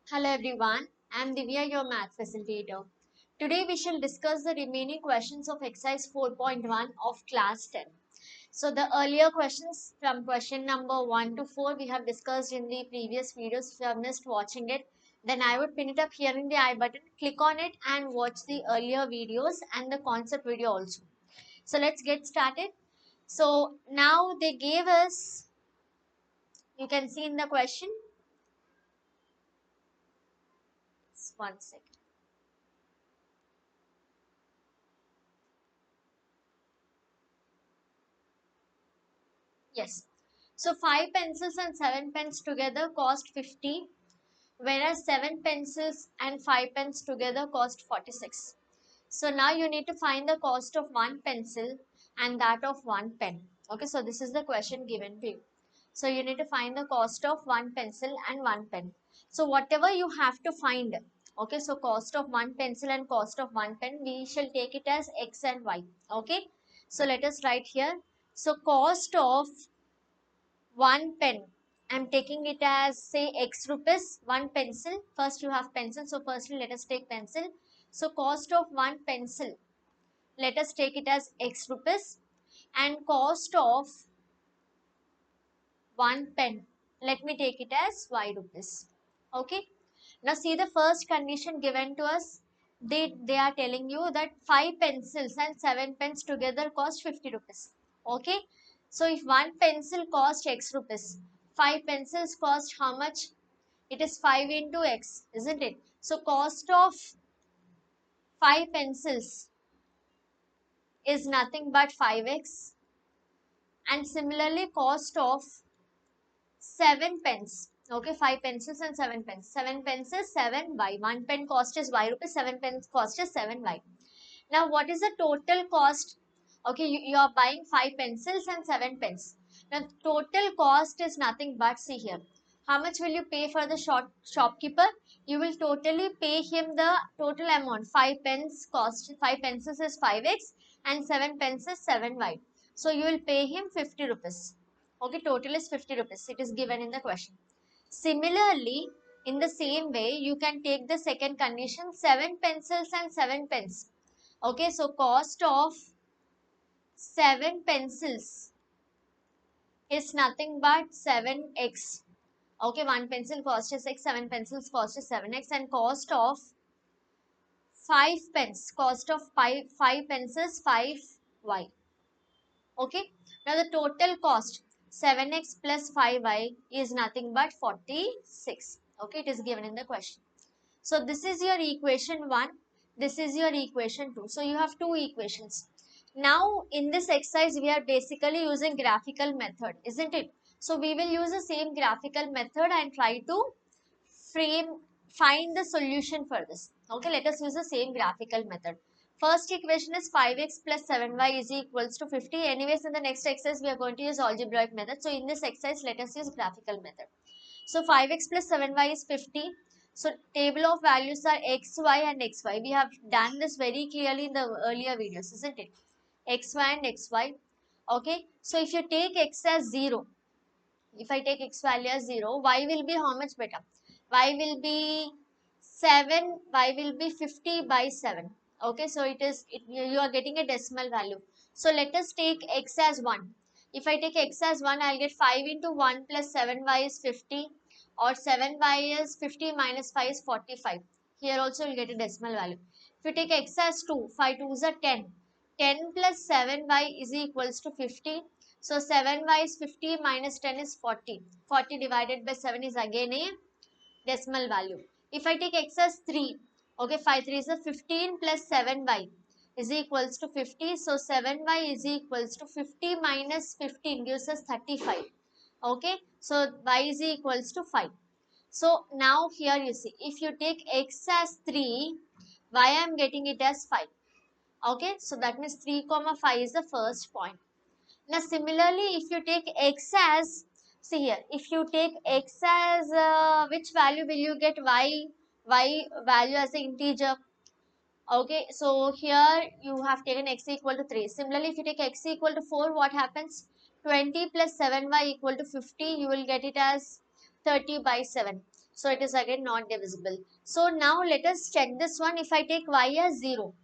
Hello everyone, I am Divya, your math facilitator. Today we shall discuss the remaining questions of exercise 4.1 of class 10. So the earlier questions from question number 1 to 4 we have discussed in the previous videos. If you have missed watching it, then I would pin it up here in the I button. Click on it and watch the earlier videos and the concept video also. So let's get started. So now they gave us, you can see in the question, one second. Yes. So 5 pencils and 7 pens together cost 50, whereas 7 pencils and 5 pens together cost 46. So now you need to find the cost of one pencil and that of one pen. Okay, so this is the question given to you. So you need to find the cost of one pencil and one pen. So whatever you have to find, okay, so cost of one pencil and cost of one pen, we shall take it as x and y. Okay, so let us write here. So cost of one pen. I'm taking it as say x rupees, one pencil. First you have pencil. So firstly let us take pencil. So cost of one pencil. Let us take it as x rupees and cost of one pen. Let me take it as y rupees. Okay. Now see the first condition given to us. They are telling you that 5 pencils and 7 pens together cost 50 rupees. Okay. So if one pencil cost x rupees, 5 pencils cost how much? It is 5 into x, isn't it? So cost of 5 pencils is nothing but 5x, and similarly cost of 7 pens. Okay, 5 pencils and 7 pens. 7 pencils, 7y. 1 pen cost is y rupees, 7 pens cost is 7y. Now, what is the total cost? Okay, you are buying 5 pencils and 7 pens. Now, total cost is nothing but, see here. How much will you pay for the shopkeeper? You will totally pay him the total amount. 5 pens cost, 5 pencils is 5x and 7 pens is 7y. So, you will pay him 50 rupees. Okay, total is 50 rupees. It is given in the question. Similarly, in the same way, you can take the second condition, 7 pencils and 7 pens. Okay, so cost of 7 pencils is nothing but 7x. Okay, one pencil cost is x, 7 pencils cost is 7x, and cost of 5 pens, cost of 5 pencils 5y. Okay, now the total cost 7x plus 5y is nothing but 46. Okay, it is given in the question. So this is your equation 1, this is your equation 2. So you have two equations. Now in this exercise we are basically using graphical method, isn't it? So we will use the same graphical method and try to frame find the solution for this. Okay, let us use the same graphical method. First equation is 5x plus 7y is equals to 50. Anyways, in the next exercise we are going to use algebraic method. So in this exercise let us use graphical method. So 5x plus 7y is 50. So table of values are x, y and xy. We have done this very clearly in the earlier videos, isn't it? Xy and xy. Okay. So if you take x as 0, if I take x value as 0, y will be how much better? Y will be 7, y will be 50 by 7. Okay. So you are getting a decimal value. So let us take x as 1. If I take x as 1, I'll get 5 into 1 plus 7y is 50, or 7y is 50 minus 5 is 45. Here also you'll get a decimal value. If you take x as 2, 5 2s are 10. 10 plus 7y is equals to 50. So 7y is 50 minus 10 is 40. 40 divided by 7 is again a decimal value. If I take x as 3, okay, 5 3 is a 15 plus 7y is equals to 50. So 7y is equals to 50 minus 15 gives us 35. Okay, so y is equals to 5. So now here you see, if you take x as 3, y I am getting it as 5. Okay, so that means 3 comma 5 is the first point. Now similarly, if you take x as, see here, if you take x as which value will you get? Y value as an integer. Okay, so here you have taken x equal to 3. Similarly, if you take x equal to 4, what happens? 20 plus 7y equal to 50, you will get it as 30 by 7. So it is again not divisible. So now let us check this one. If I take y as 0,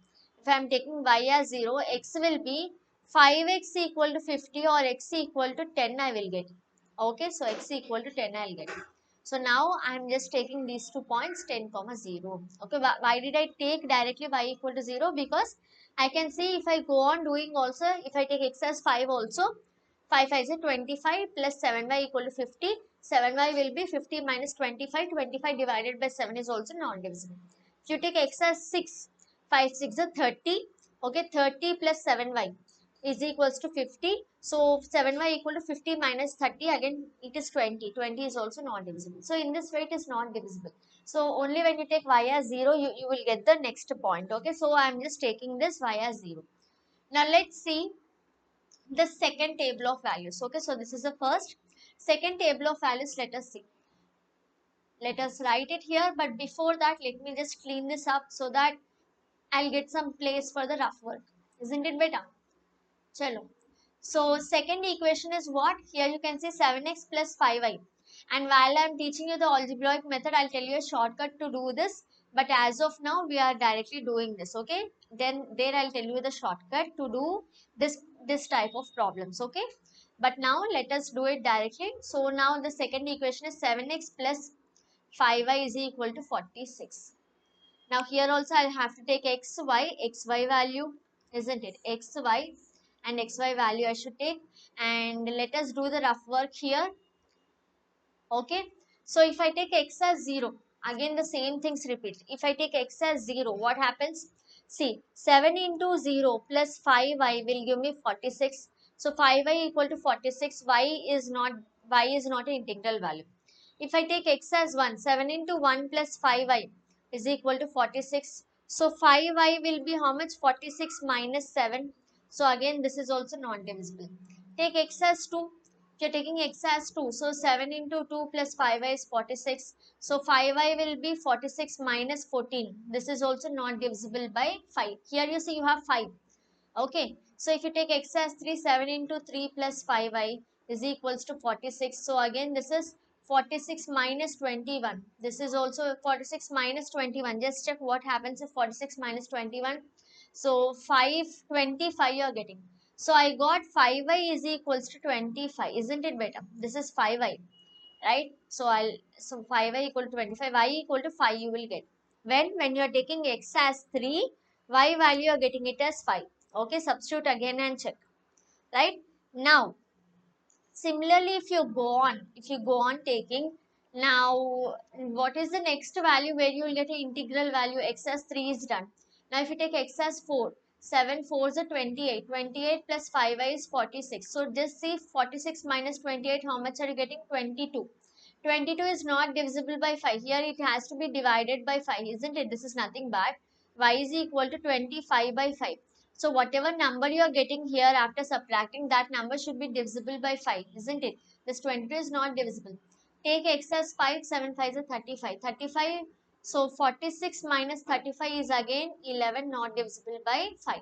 if I am taking y as 0, x will be 5x equal to 50 or x equal to 10 I will get. Okay, so x equal to 10 I'll get. So now I am just taking these 2 points 10 comma 0. Okay, why did I take directly y equal to 0? Because I can see if I go on doing also, if I take x as 5 also, 5 5 is 25 plus 7y equal to 50. 7y will be 50 minus 25. 25 divided by 7 is also non-divisible. If you take x as 6, 5 6 is 30. Okay, 30 plus 7y is equals to 50. So 7y equal to 50 minus 30, again it is 20. 20 is also non-divisible. So in this way it is non-divisible. So only when you take y as 0, you will get the next point. Okay, so I am just taking this y as 0. Now let's see the second table of values. Okay, so this is the first. Second table of values, let us see. Let us write it here, but before that let me just clean this up so that I'll get some place for the rough work. Isn't it better? Chalo. So second equation is what? Here you can see 7x plus 5y. And while I'm teaching you the algebraic method, I'll tell you a shortcut to do this. But as of now, we are directly doing this, okay? Then there I'll tell you the shortcut to do this type of problems, okay? But now let us do it directly. So now the second equation is 7x plus 5y is equal to 46. Now here also I'll have to take xy value, isn't it? Xy and xy value I should take. And let us do the rough work here. Okay. So if I take x as 0, again the same things repeat. If I take x as 0, what happens? See, 7 into 0 plus 5y will give me 46. So 5y equal to 46. Y is not an integral value. If I take x as 1, 7 into 1 plus 5y is equal to 46. So 5y will be how much? 46 minus 7. So again this is also not divisible. Take x as 2. If you're taking x as 2, so 7 into 2 plus 5y is 46. So 5y will be 46 minus 14. This is also not divisible by 5. Here you see you have 5. Okay. So if you take x as 3, 7 into 3 plus 5y is equals to 46. So again this is 46 minus 21. This is also 46 minus 21. Just check what happens if 46 minus 21. So 525 you are getting. So I got 5y is equals to 25. Isn't it better? This is 5y, right? So 5y equal to 25, y equal to 5 you will get. When you are taking x as 3, y value you are getting it as 5. Okay, substitute again and check. Right? Now, similarly, if you go on taking, now what is the next value where you will get an integral value? X as 3 is done. Now if you take x as 4, 7 4s are 28. 28 plus 5y is 46. So just see 46 minus 28, how much are you getting? 22. 22 is not divisible by 5. Here it has to be divided by 5, isn't it? This is nothing but y is equal to 25 by 5. So whatever number you are getting here after subtracting, that number should be divisible by 5, isn't it? This 22 is not divisible. Take x as 5, 7 5 is 35. 35, so 46 minus 35 is again 11, not divisible by 5.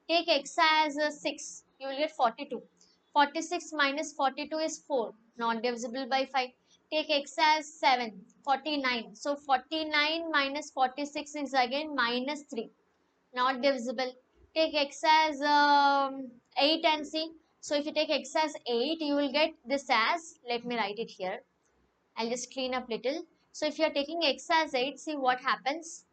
Take x as 6, you will get 42. 46 minus 42 is 4, not divisible by 5. Take x as 7, 49. So 49 minus 46 is again minus 3, not divisible. Take x as 8 and see. So if you take x as 8, you will get this as, let me write it here. I'll just clean up little. So if you are taking x as 8, see what happens.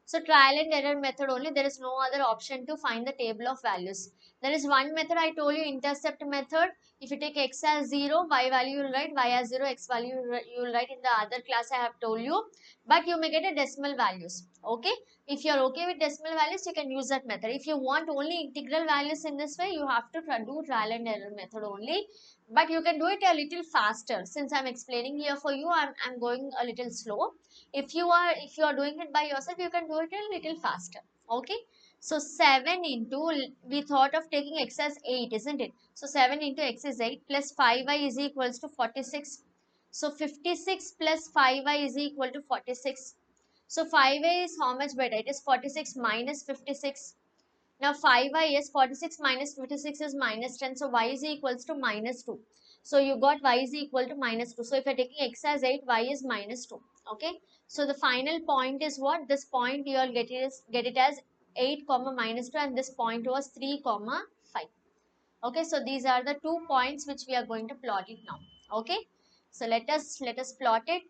So trial and error method only. There is no other option to find the table of values. There is one method I told you, intercept method. If you take x as 0, y value you will write, y as 0, x value you will write in the other class I have told you. But you may get a decimal values. Okay. If you are okay with decimal values, you can use that method. If you want only integral values in this way, you have to do trial and error method only. But you can do it a little faster. Since I'm explaining here for you, I'm going a little slow. If you are doing it by yourself, you can do it a little faster. Okay. So 7 into, we thought of taking x as 8, isn't it? So 7 into x is 8 plus 5y is equals to 46. So 56 plus 5y is equal to 46. So 5y is how much better? It is 46 minus 56. Now 5y is 46 minus 56 is minus 10. So y is equals to minus 2. So you got y is equal to minus 2. So if you're taking x as 8, y is minus 2. Okay. So the final point is what? This point you all get it as 8 comma minus 2, and this point was 3 comma 5. Okay. So these are the 2 points which we are going to plot it now. Okay. So let us plot it.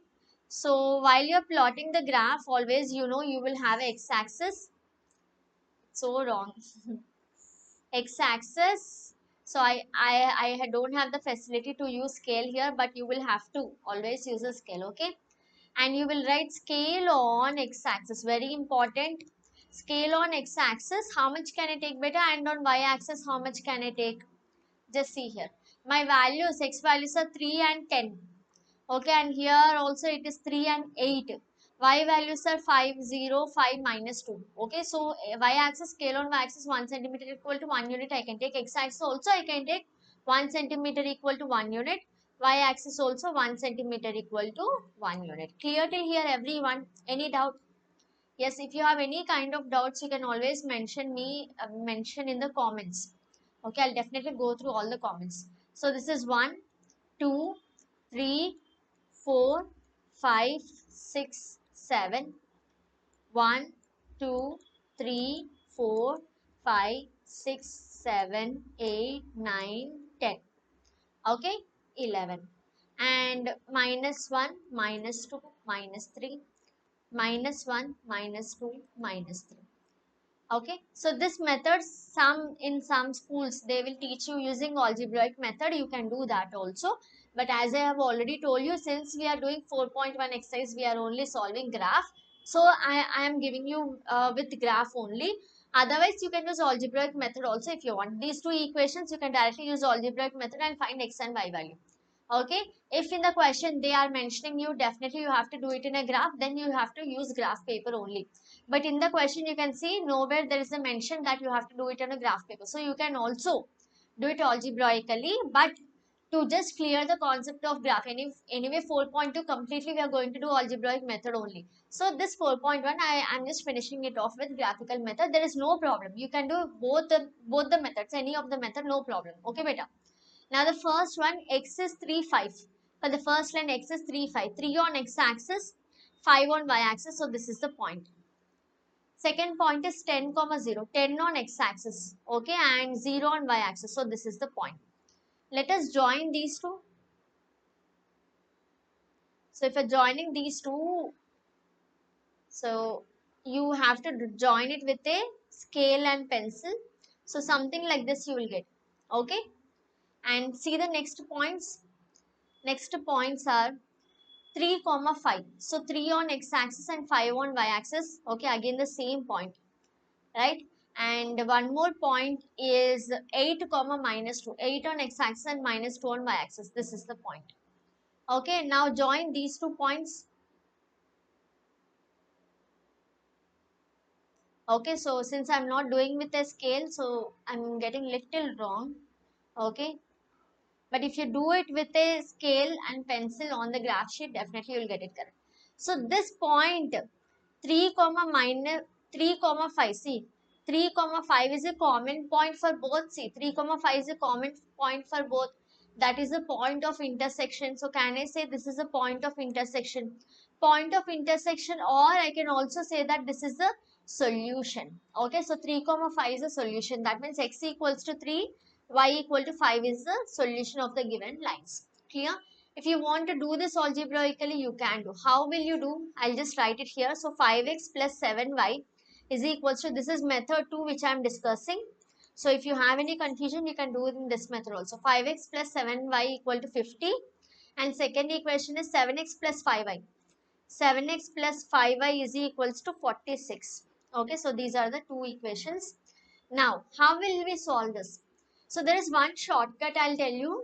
So while you're plotting the graph, always you know you will have x-axis. So wrong. X-axis. So I don't have the facility to use scale here, but you will have to always use a scale. Okay. And you will write scale on x-axis. Very important. Scale on x-axis. How much can I take beta? And on y-axis, how much can I take? Just see here. My values, x values are 3 and 10. Okay, and here also it is 3 and 8. Y values are 5, 0, 5, minus 2. Okay, so y axis, scale on y axis 1 centimeter equal to 1 unit. I can take x axis also, I can take 1 centimeter equal to 1 unit. Y axis also 1 centimeter equal to 1 unit. Clear till here, everyone? Any doubt? Yes, if you have any kind of doubts, you can always mention in the comments. Okay, I'll definitely go through all the comments. So this is 1, 2, 3, 4, 5, 6, 7. 1, 2, 3, 4, 5, 6, 7, 8, 9, 10. Okay, 11. And minus 1, minus 2, minus 3, minus 1, minus 2, minus 3. Okay, so this method, in some schools they will teach you using algebraic method. You can do that also, but as I have already told you, since we are doing 4.1 exercise, we are only solving graph. So I am giving you with graph only. Otherwise you can use algebraic method also. If you want these two equations, you can directly use algebraic method and find x and y value. Okay, if in the question they are mentioning you, definitely you have to do it in a graph, then you have to use graph paper only. But in the question you can see nowhere there is a mention that you have to do it on a graph paper. So you can also do it algebraically, but to just clear the concept of graph, anyway 4.2 completely we are going to do algebraic method only. So this 4.1 I am just finishing it off with graphical method. There is no problem, you can do both the methods, any of the method, no problem. Okay beta. Now the first one, x is 3, 5. For the first line, x is 3, 5. 3 on x-axis, 5 on y-axis. So this is the point. Second point is 10, comma 0. 10 on x-axis. Okay, and 0 on y-axis. So this is the point. Let us join these two. So if you're joining these two, so you have to join it with a scale and pencil. So something like this you will get. Okay, and see the next points. Next points are 3 comma 5. So 3 on x-axis and 5 on y-axis. Okay, again the same point, right? And one more point is 8 comma minus 2. 8 on x-axis and minus 2 on y-axis. This is the point. Okay, now join these 2 points. Okay, so since I'm not doing with a scale, so I'm getting little wrong. Okay, but if you do it with a scale and pencil on the graph sheet, definitely you'll get it correct. So this point 3 comma minus 3 comma 5, see 3 comma 5 is a common point for both. See 3 comma 5 is a common point for both, that is the point of intersection. So can I say this is a point of intersection, or I can also say that this is the solution. Okay, so 3 comma 5 is a solution. That means x equals to 3, y equal to 5 is the solution of the given lines. Clear? If you want to do this algebraically, you can do. How will you do? I'll just write it here. So 5x plus 7y is equals to, this is method 2 which I am discussing. So if you have any confusion, you can do it in this method also. 5x plus 7y equal to 50. And second equation is 7x plus 5y. 7x plus 5y is equals to 46. Okay, so these are the two equations. Now, how will we solve this? So there is one shortcut I'll tell you.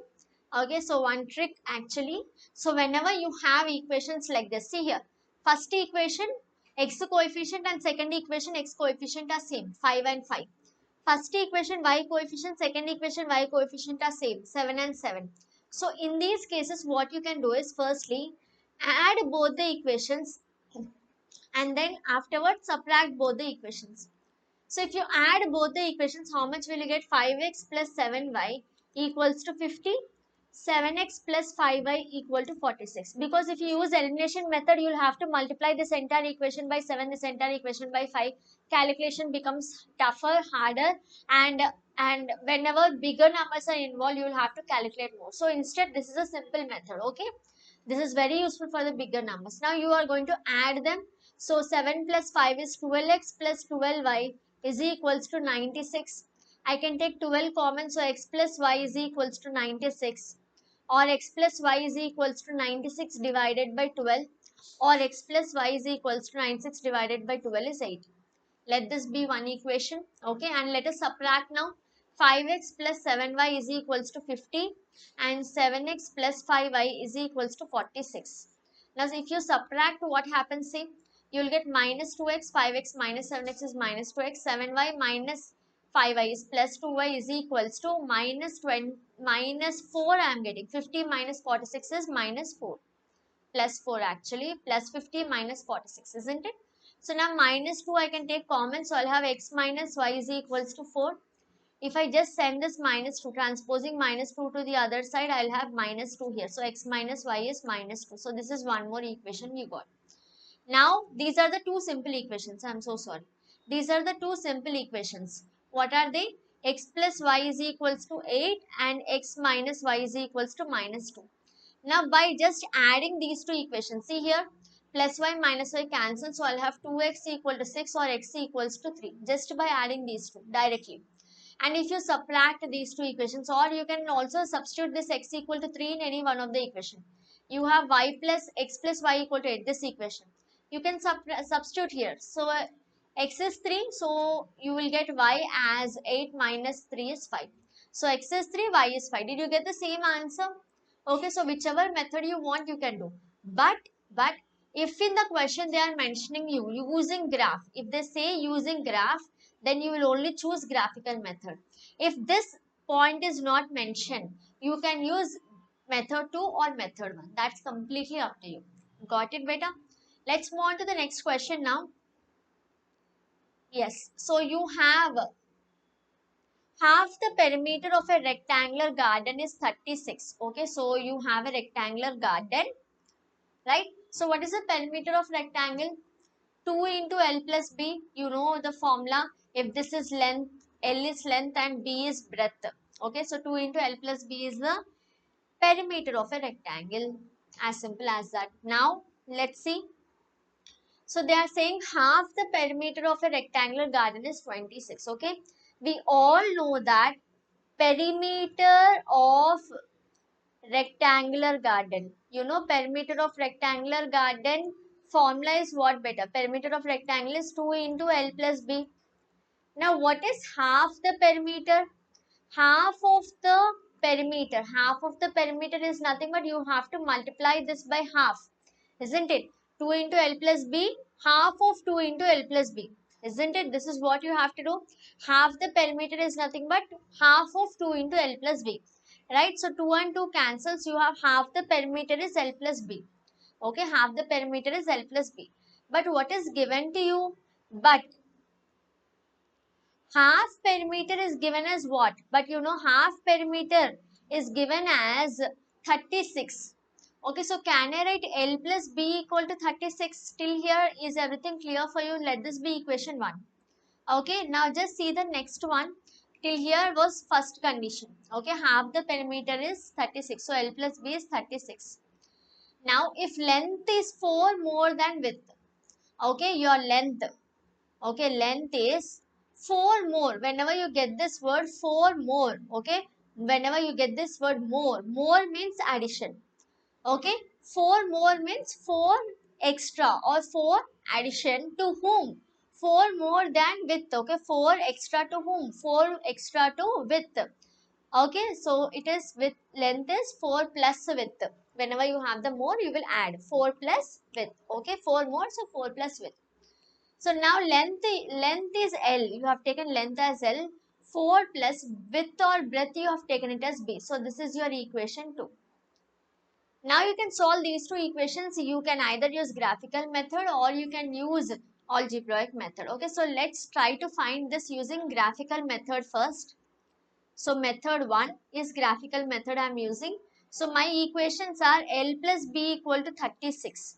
Okay, so one trick actually. So whenever you have equations like this, see here, first equation x coefficient and second equation x coefficient are same, 5 and 5. First equation y coefficient, second equation y coefficient are same, 7 and 7. So in these cases, what you can do is firstly add both the equations and then afterwards subtract both the equations. So if you add both the equations, how much will you get? 5x plus 7y equals to 50. 7x plus 5y equal to 46. Because if you use elimination method, you'll have to multiply this entire equation by 7, this entire equation by 5. Calculation becomes tougher, harder, and whenever bigger numbers are involved, you'll have to calculate more. So instead, this is a simple method, okay? This is very useful for the bigger numbers. Now you are going to add them. So 7 plus 5 is 12x plus 12y is equals to 96. I can take 12 common, so x plus y is equals to 96, or x plus y is equals to 96 divided by 12, or x plus y is equals to 96 divided by 12 is 8. Let this be one equation, okay? And let us subtract now. 5x plus 7y is equals to 50, and 7x plus 5y is equals to 46. Now if you subtract, what happens? See, you will get minus 2x, 5x minus 7x is minus 2x, 7y minus 5y is plus 2y is equals to minus 20, minus 4 I am getting. 50 minus 46 is minus 4. Plus 4 actually, plus 50 minus 46, isn't it? So now minus 2 I can take common, so I'll have x minus y is equals to 4. If I just send this minus 2, transposing minus 2 to the other side, I'll have minus 2 here. So x minus y is minus 2. So this is one more equation you got. Now these are the two simple equations. I'm so sorry. These are the two simple equations. What are they? X plus y is equals to 8 and x minus y is equals to minus 2. Now by just adding these two equations, see here, plus y minus y cancel, so I'll have 2x equal to 6 or x equals to 3, just by adding these two directly. And if you subtract these two equations, or you can also substitute this x equal to 3 in any one of the equation. You have y plus x plus y equal to 8, this equation. You can substitute here. So x is 3, so you will get y as 8 minus 3 is 5. So x is 3, y is 5. Did you get the same answer? Okay, so whichever method you want, you can do. But if in the question they are mentioning you using graph, if they say using graph, then you will only choose graphical method. If this point is not mentioned, you can use method 2 or method 1. That's completely up to you. Got it, beta? Let's move on to the next question now. Yes, so you have half the perimeter of a rectangular garden is 36. Okay, so you have a rectangular garden, right? So what is the perimeter of rectangle? 2 into L plus B. You know the formula. If this is length, L is length and B is breadth. Okay, so 2 into L plus B is the perimeter of a rectangle. As simple as that. Now, let's see. So they are saying half the perimeter of a rectangular garden is 26. Okay, we all know that perimeter of rectangular garden. You know, perimeter of rectangular garden formula is what, beta? Perimeter of rectangle is 2 into L plus B. Now, what is half the perimeter? Half of the perimeter. Half of the perimeter is nothing but you have to multiply this by half, isn't it? 2 into L plus B, half of 2 into L plus B. Isn't it? This is what you have to do. Half the perimeter is nothing but half of 2 into L plus B. Right? So 2 and 2 cancels. You have half the perimeter is L plus B. Okay, half the perimeter is L plus B. But what is given to you? But half perimeter is given as what? But you know, half perimeter is given as 36. Okay, so can I write L plus B equal to 36? Till here, is everything clear for you? Let this be equation 1. Okay, now just see the next one. Till here was first condition. Okay, half the perimeter is 36. So L plus B is 36. Now, if length is 4 more than width, okay, your length, okay, length is 4 more. Whenever you get this word 4 more, okay, whenever you get this word more means addition. Okay, 4 more means 4 extra or 4 addition to whom? 4 more than width. Okay, 4 extra to whom? 4 extra to width. Okay, so it is with length is 4 plus width. Whenever you have the more, you will add 4 plus width. Okay, 4 more, so 4 plus width. So now length is L. You have taken length as L. 4 plus width or breadth, you have taken it as B. So this is your equation 2. Now you can solve these two equations. You can either use graphical method or you can use algebraic method. Okay, so let's try to find this using graphical method first. So method 1 is graphical method I am using. So my equations are L plus B equal to 36.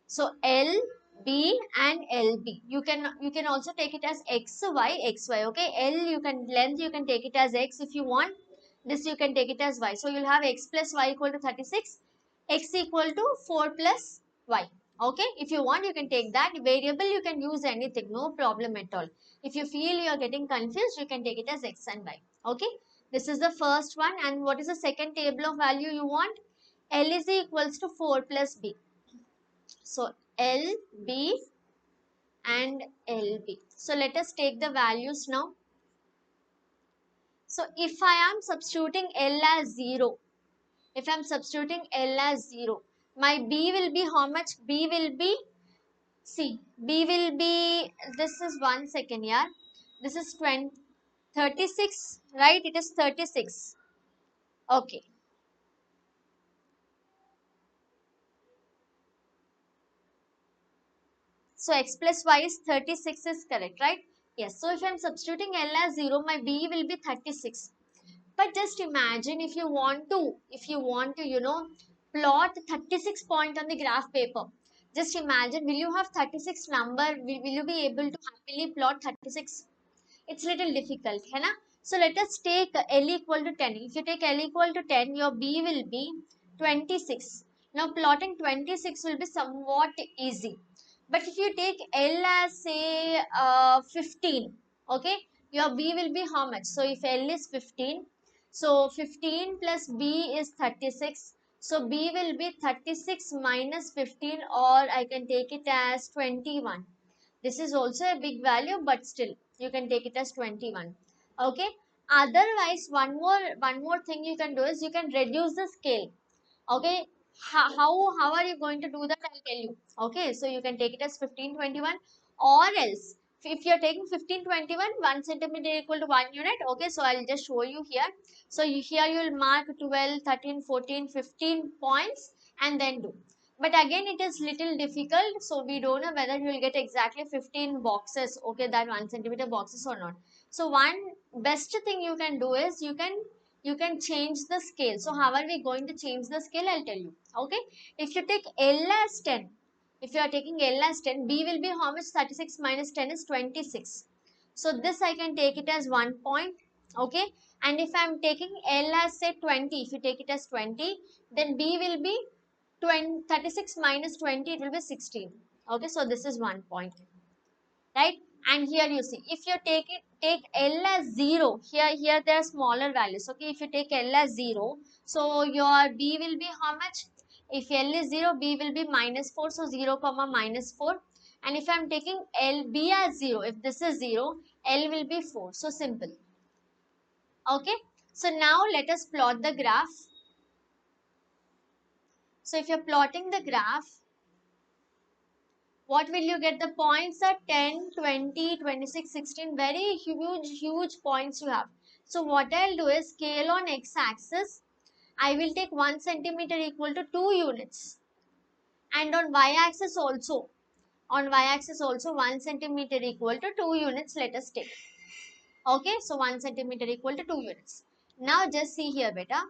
So L, B and LB. You can also take it as XY. Okay. L you can length you can take it as X if you want. This you can take it as Y. So you'll have X plus Y equal to 36. X equal to 4 plus Y. Okay. If you want, you can take that. Variable you can use anything. No problem at all. If you feel you are getting confused, you can take it as X and Y. Okay. This is the first one. And what is the second table of value you want? L is equals to 4 plus B. So L, B and LB. So let us take the values now. So if I am substituting L as 0, if I am substituting L as 0, my B will be how much? B will be, see, B will be, this is 1 second here. This is 20, 36, right? It is 36. Okay. So x plus y is 36 is correct, right? Yes. So if I am substituting L as 0, my B will be 36. But just imagine if you want to plot 36 point on the graph paper. Just imagine, will you have 36 number? Will you be able to happily plot 36? It's little difficult, है ना? So let us take L equal to 10. If you take L equal to 10, your B will be 26. Now plotting 26 will be somewhat easy. But if you take L as say 15, okay, your B will be how much? So if L is 15, so 15 plus B is 36. So B will be 36 minus 15, or I can take it as 21. This is also a big value, but still you can take it as 21. Okay. Otherwise, one more thing you can do is you can reduce the scale. Okay. How are you going to do that? I'll tell you. Okay. So you can take it as 1521, or else if you're taking 1521, 1 centimeter equal to 1 unit. Okay. So I'll just show you here. So here you will mark 12, 13, 14, 15 points and then do. But again, it is little difficult. So we don't know whether you will get exactly 15 boxes. Okay. That 1 centimeter boxes or not. So one best thing you can do is you can change the scale. So how are we going to change the scale? I'll tell you. Okay. If you take L as 10, if you are taking L as 10, B will be how much? 36 minus 10 is 26. So this I can take it as 1 point. Okay. And if I am taking L as say 20, if you take it as 20, then B will be 36 minus 20, it will be 16. Okay. So this is 1 point, right? And here you see, if you take L as 0, here there are smaller values. Okay, if you take L as 0, so your B will be how much? If L is 0, B will be minus 4, so 0 comma minus 4. And if I'm taking B as 0, if this is 0, L will be 4. So simple. Okay, so now let us plot the graph. So if you're plotting the graph, what will you get? The points are 10, 20, 26, 16. Very huge points you have. So what I'll do is scale on x-axis. I will take 1 centimeter equal to 2 units. And on y-axis also. On y-axis also 1 centimeter equal to 2 units. Let us take. Okay. So 1 centimeter equal to 2 units. Now just see here beta.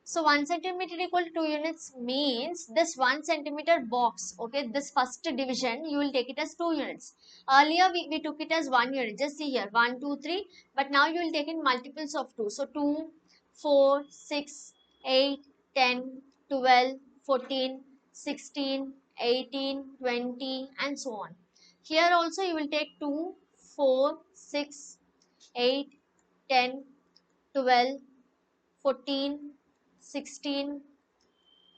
So 1 centimeter equal to 2 units means this 1 centimeter box, okay, this first division, you will take it as 2 units. Earlier we took it as 1 unit. Just see here, 1, 2, 3. But now you will take in multiples of 2. So 2, 4, 6, 8, 10, 12, 14, 16, 18, 20 and so on. Here also you will take 2, 4, 6, 8, 10, 12, 14, 16,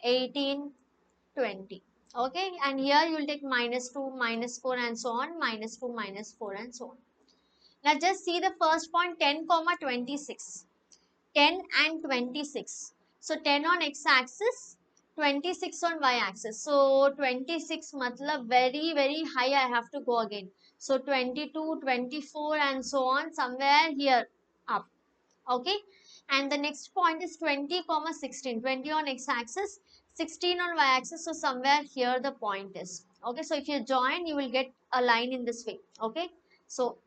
18, 20. Okay, and here you will take minus 2, minus 4 and so on, minus 2, minus 4 and so on. Now just see the first point, 10 comma 26. 10 and 26. So 10 on x-axis, 26 on y-axis. So 26 matlab very high I have to go again. So 22, 24 and so on, somewhere here up. Okay, and the next point is 20 comma 16. 20 on x-axis, 16 on y-axis. So somewhere here the point is. Okay, so if you join, you will get a line in this way. Okay, so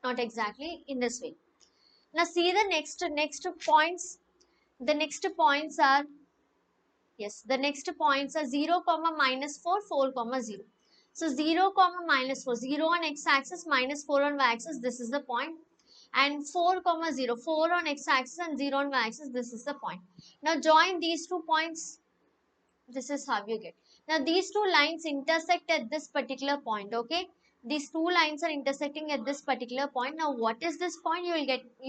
not exactly in this way. Now see the next points. The next points are, yes, the next points are 0 comma minus 4, 4 comma 0. So 0 comma minus 4, 0 on x-axis, minus 4 on y-axis, this is the point. And 4 comma 0, 4 on x-axis and 0 on y-axis, this is the point. Now join these 2 points. This is how you get. Now these two lines intersect at this particular point, okay? These two lines are intersecting at this particular point. Now what is this point? You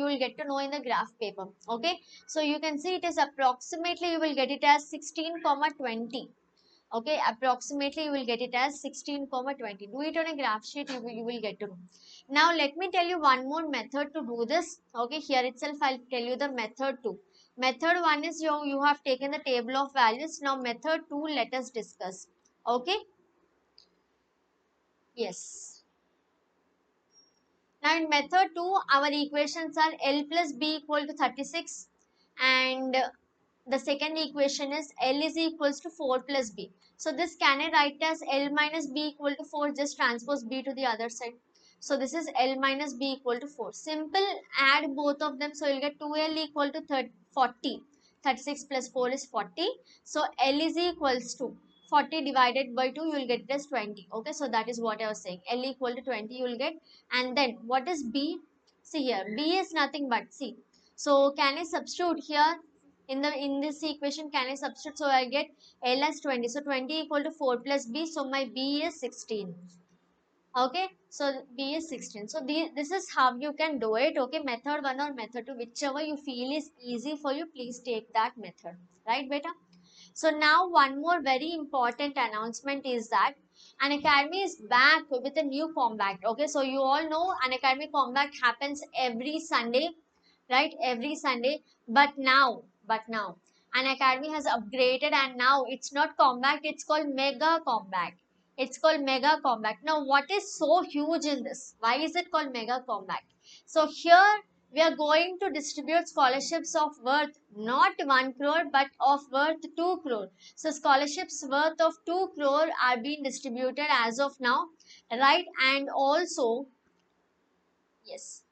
will get to know in the graph paper, okay? So you can see it is approximately, you will get it as 16 comma 20. Okay, approximately you will get it as 16 comma 20. Do it on a graph sheet, you will get to know. Now let me tell you one more method to do this. Okay, here itself I'll tell you the method 2. Method 1 is you have taken the table of values. Now method 2, let us discuss. Okay, yes. Now in method 2, our equations are L plus B equal to 36, and the second equation is L is equals to 4 plus B. So this can I write as L minus B equal to 4, just transpose B to the other side. So this is L minus B equal to 4. Simple, add both of them. So you'll get 2L equal to 40. 36 plus 4 is 40. So L is equals to 40 divided by 2, you will get it as 20. Okay, so that is what I was saying. L equal to 20 you will get. And then what is B? See here, B is nothing but C. So can I substitute here? In this equation, can I substitute? So I get L as 20. So 20 equal to 4 plus B. So my B is 16. Okay, so B is 16. So this is how you can do it. Okay, method 1 or method 2, whichever you feel is easy for you, please take that method. Right, beta? So now one more very important announcement is that Unacademy is back with a new combat. Okay, so you all know Unacademy combat happens every Sunday, right? Every Sunday. But now, Unacademy has upgraded, and now it's not combat, it's called Mega Combat. It's called Mega Combat. Now, what is so huge in this? Why is it called Mega Combat? So here we are going to distribute scholarships of worth not 1 crore but of worth 2 crore. So scholarships worth of 2 crore are being distributed as of now, right? And also, yes,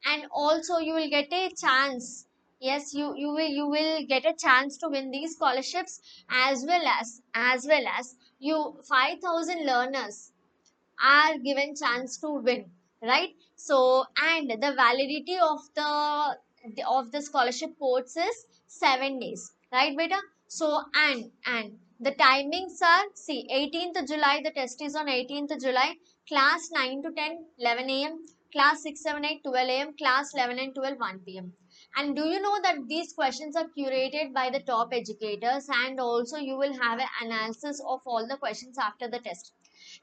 and also you will get a chance. Yes, you will get a chance to win these scholarships, as well as you 5,000 learners are given chance to win, right? So and the validity of the scholarship course is 7 days, right beta? So and the timings are, see, 18th July, the test is on 18th July. Class 9 to 10 11 a.m, class 6 7 8 12 a.m, class 11 and 12 1 p.m. And do you know that these questions are curated by the top educators, and also you will have an analysis of all the questions after the test,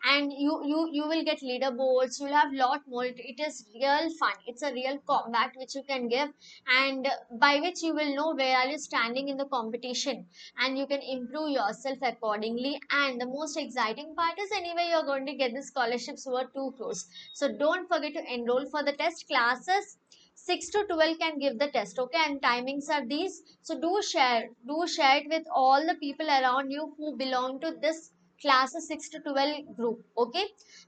and you will get leaderboards, you'll have lot more. It is real fun, it's a real combat which you can give, and by which you will know where are you standing in the competition, and you can improve yourself accordingly. And the most exciting part is, anyway, you're going to get the scholarships worth 2 crores. So don't forget to enroll for the test. Classes 6 to 12 can give the test, okay, and timings are these. So do share it with all the people around you who belong to this classes 6 to 12 group, okay.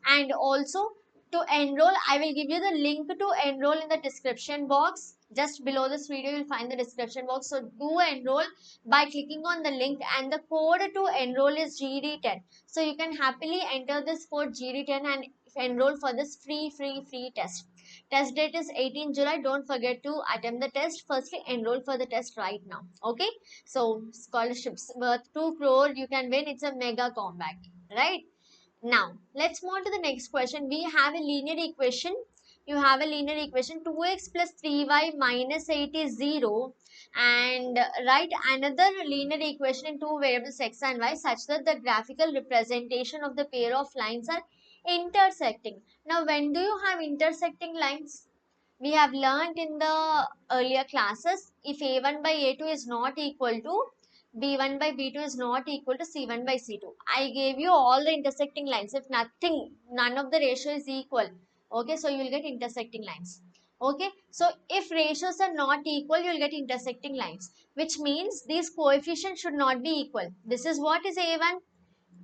And also, to enroll, I will give you the link to enroll in the description box. Just below this video you'll find the description box. So do enroll by clicking on the link, and the code to enroll is GD10. So you can happily enter this code GD10 and enroll for this free test. Test date is 18 July. Don't forget to attempt the test. Firstly, enroll for the test right now, okay. So scholarships worth 2 crore you can win. It's a mega combat, right? Now let's move on to the next question. We have a linear equation. You have a linear equation, 2x plus 3y minus 8 is 0, and write another linear equation in two variables x and y such that the graphical representation of the pair of lines are intersecting. Now when do you have intersecting lines? We have learned in the earlier classes, if a1 by a2 is not equal to b1 by b2 is not equal to c1 by c2. I gave you all the intersecting lines. If none of the ratio is equal, okay, so you will get intersecting lines. Okay, so if ratios are not equal, you will get intersecting lines, which means these coefficients should not be equal. This is what is a1,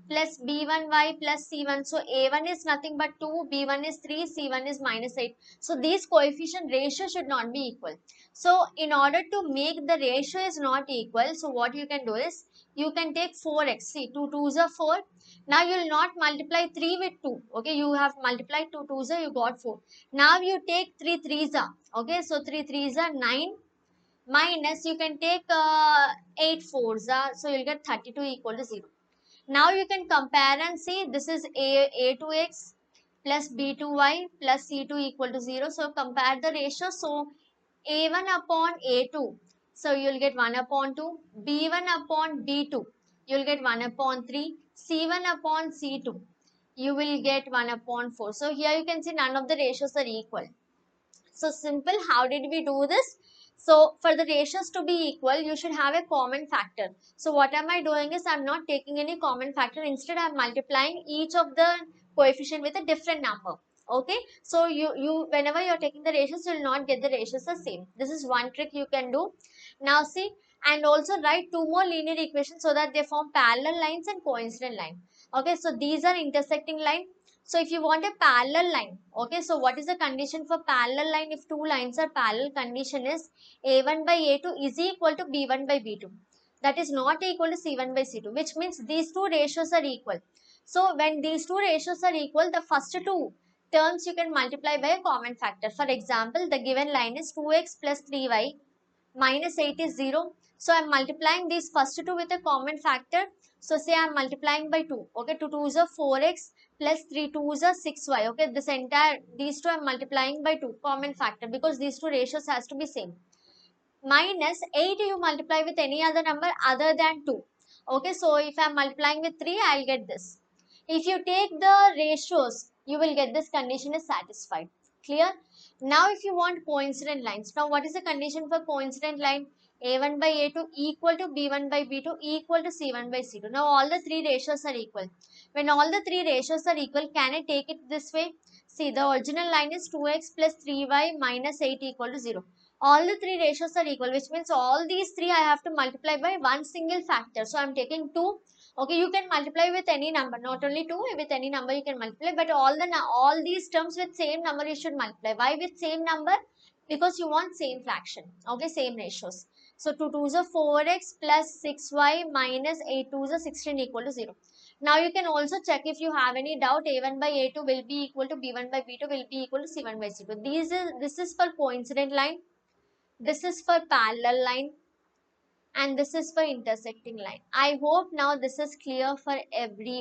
plus b1y plus c1. So a1 is nothing but 2, b1 is 3, c1 is minus 8. So these coefficient ratio should not be equal. So in order to make the ratio is not equal, so what you can do is you can take 4x. See, 2 2s are 4. Now you will not multiply 3 with 2. Okay, you have multiplied 2 2s are, you got 4. Now you take 3 3s are. Okay, so 3 3s are 9 minus you can take 8 4s are. So you'll get 32 equal to 0. Now you can compare and see this is a2x plus b2y plus c2 equal to 0. So compare the ratio. So a1 upon a2. So you'll get 1 upon 2. b1 upon b2. You'll get 1 upon 3. c1 upon c2. You will get 1 upon 4. So here you can see none of the ratios are equal. So simple, how did we do this? So for the ratios to be equal, you should have a common factor. So what am I doing is I'm not taking any common factor. Instead, I'm multiplying each of the coefficient with a different number. Okay. So you whenever you're taking the ratios, you'll not get the ratios the same. This is one trick you can do. Now see, and also write two more linear equations so that they form parallel lines and coincident line. Okay. So these are intersecting line. So if you want a parallel line, okay, so what is the condition for parallel line? If two lines are parallel, condition is a1 by a2 is equal to b1 by b2. That is not equal to c1 by c2, which means these two ratios are equal. So when these two ratios are equal, the first two terms you can multiply by a common factor. For example, the given line is 2x plus 3y minus 8 is 0. So I'm multiplying these first two with a common factor. So say I'm multiplying by 2. Okay, 2 2s are 4x plus 3 2s are 6y. Okay, this entire, these two I'm multiplying by 2, common factor, because these two ratios has to be same. Minus 8 you multiply with any other number other than 2. Okay, so if I'm multiplying with 3, I'll get this. If you take the ratios, you will get this condition is satisfied. Clear? Now if you want coincident lines, now what is the condition for coincident line? A1 by A2 equal to B1 by B2 equal to C1 by C2. Now all the three ratios are equal. When all the three ratios are equal, can I take it this way? See, the original line is 2x plus 3y minus 8 equal to 0. All the three ratios are equal, which means all these three I have to multiply by one single factor. So I'm taking 2. Okay, you can multiply with any number, not only 2, with any number you can multiply, but all these terms with same number you should multiply. Why with same number? Because you want same fraction. Okay, same ratios. So 2 2s are 4x plus 6y minus 8 2s are 16 equal to 0. Now you can also check if you have any doubt, a1 by a2 will be equal to b1 by b2 will be equal to c1 by c2. This is for coincident line, this is for parallel line, and this is for intersecting line. I hope now this is clear for every